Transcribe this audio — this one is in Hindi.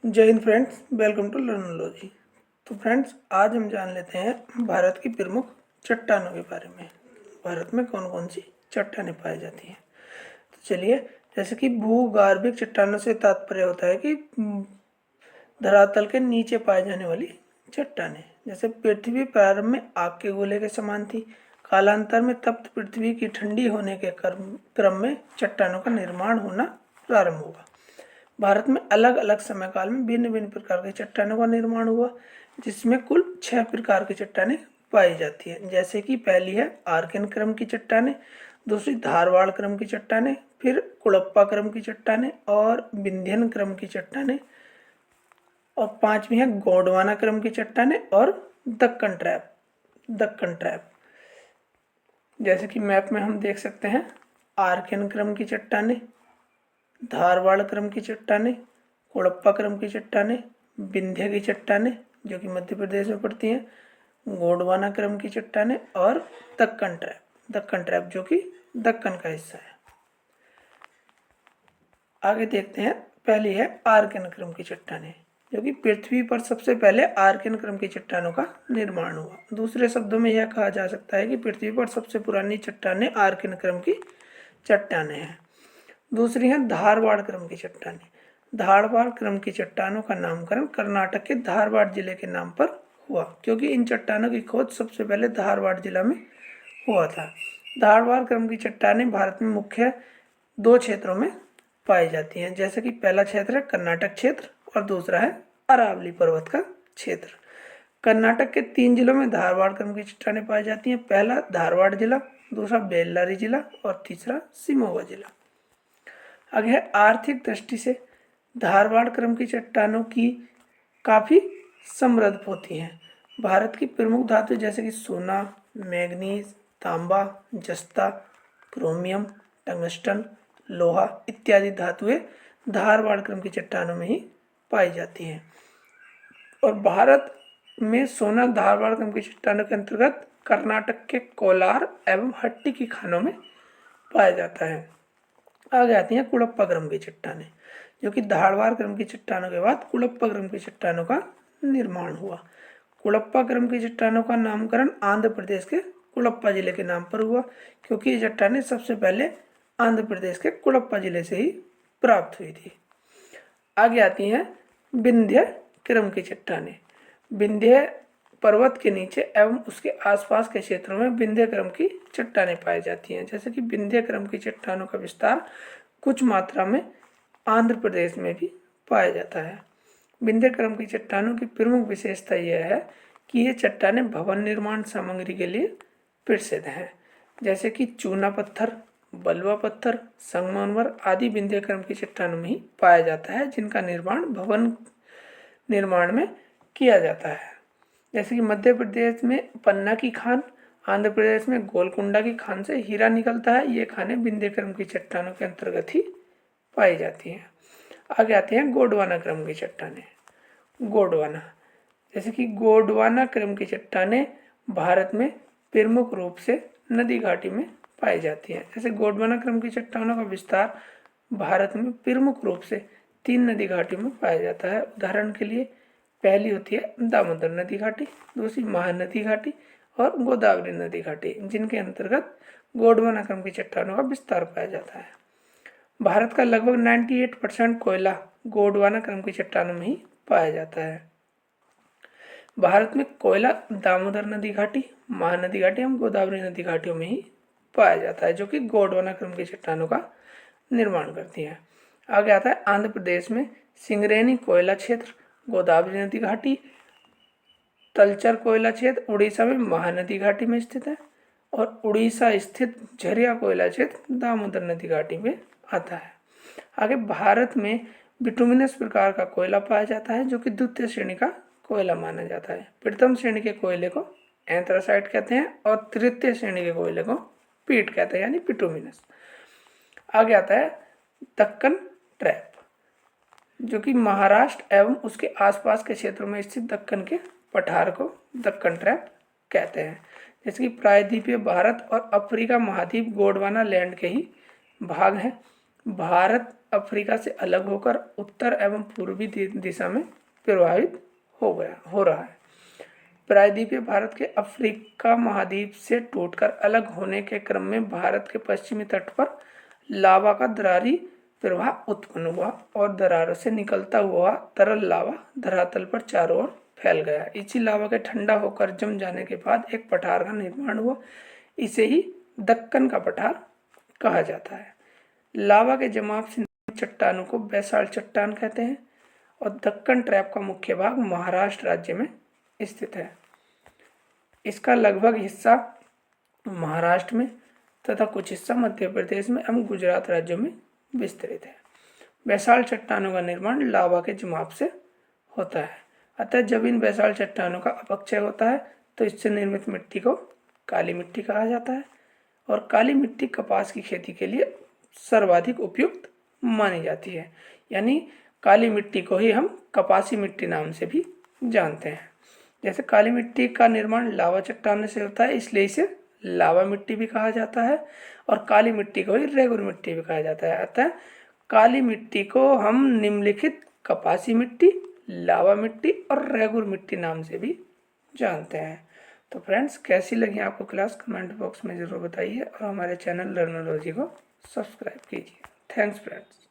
जय हिंद फ्रेंड्स, वेलकम टू लर्नोलॉजी। तो फ्रेंड्स, आज हम जान लेते हैं भारत की प्रमुख चट्टानों के बारे में। भारत में कौन कौन सी चट्टानें पाई जाती हैं। तो चलिए, जैसे कि भूगर्भिक चट्टानों से तात्पर्य होता है कि धरातल के नीचे पाए जाने वाली चट्टानें। जैसे पृथ्वी प्रारंभ में आग के गोले के समान थी, कालांतर में तप्त पृथ्वी की ठंडी होने के क्रम में चट्टानों का निर्माण होना प्रारंभ हुआ। भारत में अलग अलग समय काल में भिन्न भिन्न प्रकार की चट्टानों का निर्माण हुआ, जिसमें कुल 6 प्रकार की चट्टानें पाई जाती हैं। जैसे कि पहली है आर्कियन क्रम की चट्टानें, दूसरी धारवाड़ क्रम की चट्टानें, फिर कुड़प्पा क्रम की चट्टानें और विंध्यन क्रम की चट्टानें, और पांचवी है गोंडवाना क्रम की चट्टानें और दक्कन ट्रैप। जैसे कि मैप में हम देख सकते हैं, आर्कियन क्रम की चट्टानें, धारवाड़ क्रम की चट्टानें, कुड़प्पा क्रम की चट्टानें, विंध्य की चट्टानें जो कि मध्य प्रदेश में पड़ती हैं, गोंडवाना क्रम की चट्टानें और दक्कन ट्रैप जो कि दक्कन का हिस्सा है। आगे देखते हैं, पहली है आर्कियन क्रम की चट्टानें, जो कि पृथ्वी पर सबसे पहले आर्कियन क्रम की चट्टानों का निर्माण हुआ। दूसरे शब्दों में यह कहा जा सकता है कि पृथ्वी पर सबसे पुरानी चट्टानें आर्कियन क्रम की चट्टानें हैं। दूसरी है धारवाड़ क्रम की चट्टानें। धारवाड़ क्रम की चट्टानों का नामकरण कर्नाटक के धारवाड़ जिले के नाम पर हुआ, क्योंकि इन चट्टानों की खोज सबसे पहले धारवाड़ जिला में हुआ था। धारवाड़ क्रम की चट्टानें भारत में मुख्य 2 क्षेत्रों में पाई जाती हैं। जैसे कि पहला क्षेत्र है कर्नाटक क्षेत्र और दूसरा है अरावली पर्वत का क्षेत्र। कर्नाटक के 3 जिलों में धारवाड़ क्रम की चट्टानें पाई जाती हैं। पहला धारवाड़ जिला, दूसरा बेल्लारी जिला और तीसरा शिमोगा जिला। आगे है आर्थिक दृष्टि से धारवाड़ क्रम की चट्टानों की काफ़ी समृद्ध होती हैं। भारत की प्रमुख धातु जैसे कि सोना, मैग्नीज, तांबा, जस्ता, क्रोमियम, टंगस्टन, लोहा इत्यादि धातुएं धारवाड़ क्रम की चट्टानों में ही पाई जाती हैं। और भारत में सोना धारवाड़ क्रम की चट्टानों के अंतर्गत कर्नाटक के कोलार एवं हट्टी की खानों में पाया जाता है। आगे आती हैं कुड़प्पा क्रम की चट्टानें, जो कि धारवाड़ क्रम की चट्टानों के बाद कुड़प्पा क्रम की चट्टानों का निर्माण हुआ। कुड़प्पा क्रम की चट्टानों का नामकरण आंध्र प्रदेश के कुड़प्पा जिले के नाम पर हुआ, क्योंकि ये चट्टानें सबसे पहले आंध्र प्रदेश के कुड़प्पा जिले से ही प्राप्त हुई थी। आगे आती हैं विंध्य क्रम की चट्टानें। विंध्य पर्वत के नीचे एवं उसके आसपास के क्षेत्रों में विंध्य क्रम की चट्टानें पाई जाती हैं। जैसे कि विंध्य क्रम की चट्टानों का विस्तार कुछ मात्रा में आंध्र प्रदेश में भी पाया जाता है। विंध्य क्रम की चट्टानों की प्रमुख विशेषता यह है कि ये चट्टानें भवन निर्माण सामग्री के लिए प्रसिद्ध हैं। जैसे कि चूना पत्थर, बलुआ पत्थर, संगमरमर आदि विंध्य क्रम की चट्टानों में ही पाया जाता है, जिनका निर्माण भवन निर्माण में किया जाता है। जैसे कि मध्य प्रदेश में पन्ना की खान, आंध्र प्रदेश में गोलकुंडा की खान से हीरा निकलता है। ये खानें विंध्य क्रम की चट्टानों के अंतर्गत ही पाई जाती हैं। आगे आते हैं गोंडवाना क्रम की चट्टानें। गोंडवाना, जैसे कि गोंडवाना क्रम की चट्टानें भारत में प्रमुख रूप से नदी घाटी में पाई जाती हैं। जैसे गोंडवाना क्रम की चट्टानों का विस्तार भारत में प्रमुख रूप से 3 नदी घाटियों में पाया जाता है। उदाहरण के लिए पहली होती है दामोदर नदी घाटी, दूसरी महानदी घाटी और गोदावरी नदी घाटी, जिनके अंतर्गत गोंडवाना क्रम की चट्टानों का विस्तार पाया जाता है। भारत का लगभग 98% कोयला गोंडवाना क्रम की चट्टानों में ही पाया जाता है। भारत में कोयला दामोदर नदी घाटी, महानदी घाटी एवं गोदावरी नदी घाटियों में ही पाया जाता है, जो कि गोंडवाना क्रम की चट्टानों का निर्माण करती है। आगे आता है आंध्र प्रदेश में सिंगरेनी कोयला क्षेत्र, गोदावरी नदी घाटी, तलचर कोयला क्षेत्र उड़ीसा में महानदी घाटी में स्थित है, और उड़ीसा स्थित झरिया कोयला क्षेत्र दामोदर नदी घाटी में आता है। आगे भारत में बिटुमिनस प्रकार का कोयला पाया जाता है, जो कि द्वितीय श्रेणी का कोयला माना जाता है। प्रथम श्रेणी के कोयले को एंथ्रासाइट कहते हैं और तृतीय श्रेणी के कोयले को पीट कहते हैं, यानी बिटुमिनस। आगे आता है दक्कन ट्रैप, जो कि महाराष्ट्र एवं उसके आसपास के क्षेत्रों में स्थित दक्कन के पठार को दक्कन ट्रैप कहते हैं। जैसे कि प्रायद्वीपीय भारत और अफ्रीका महाद्वीप गोंडवाना लैंड के ही भाग हैं। भारत अफ्रीका से अलग होकर उत्तर एवं पूर्वी दिशा में प्रवाहित हो रहा है। प्रायद्वीपीय भारत के अफ्रीका महाद्वीप से टूटकर अलग होने के क्रम में भारत के पश्चिमी तट पर लावा का दरारी प्रवाह उत्पन्न हुआ और दरारों से निकलता हुआ तरल लावा धरातल पर चारों ओर फैल गया। इसी लावा के ठंडा होकर जम जाने के बाद एक पठार का निर्माण हुआ। इसे ही दक्कन का पठार कहा जाता है। लावा के जमाव से चट्टानों को बैसाल्ट चट्टान कहते हैं और दक्कन ट्रैप का मुख्य भाग महाराष्ट्र राज्य में स्थित है। इसका लगभग हिस्सा महाराष्ट्र में तथा कुछ हिस्सा मध्य प्रदेश में एवं गुजरात राज्यों में विस्तृत है। बैसाल्ट चट्टानों का निर्माण लावा के जमाव से होता है। अतः जब इन बैसाल्ट चट्टानों का अपक्षय होता है तो इससे निर्मित मिट्टी को काली मिट्टी कहा जाता है और काली मिट्टी कपास की खेती के लिए सर्वाधिक उपयुक्त मानी जाती है। यानी काली मिट्टी को ही हम कपासी मिट्टी नाम से भी जानते हैं। जैसे काली मिट्टी का निर्माण लावा चट्टान से होता है, इसलिए इसे लावा मिट्टी भी कहा जाता है और काली मिट्टी को ही रेगुर मिट्टी भी कहा जाता है। अतः काली मिट्टी को हम निम्नलिखित कपासी मिट्टी, लावा मिट्टी और रेगुर मिट्टी नाम से भी जानते हैं। तो फ्रेंड्स, कैसी लगी आपको क्लास कमेंट बॉक्स में ज़रूर बताइए और हमारे चैनल लर्नोलॉजी को सब्सक्राइब कीजिए। Thanks friends.